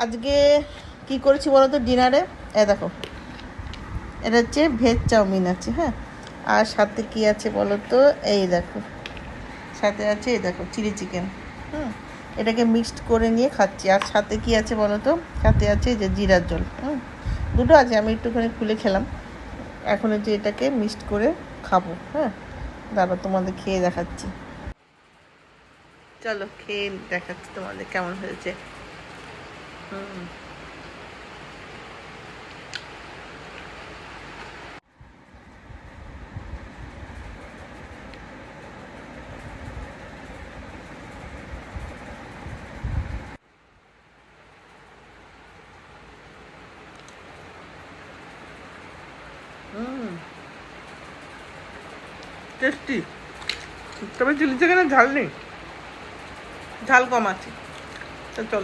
আজকে কি করেছি বলো তো ডিনারে? দেখো, এটা হচ্ছে ভেজ চাউমিন আছে, হ্যাঁ। আর সাথে কি আছে বলো তো? এই দেখো, সাথে আছে এই দেখো চিলি চিকেন। হুম, এটাকে মিক্সড করে নিয়ে খাচ্ছি। আর সাথে কি আছে বলো তো? সাথে আছে এই যে জিরার জল। দুটো আছে, আমি একটুখানি খুলে খেলাম। এখন যে এটাকে মিক্সড করে খাবো, হ্যাঁ। দাঁড়াও, তোমাদের খেয়ে দেখাচ্ছি। চলো খেয়ে দেখাচ্ছি তোমাদের কেমন হয়েছে। হুম হুম টেস্টি। তবে চিলি চিকেনের ঝাল নেই, ঝাল কম আছে। তো চলো।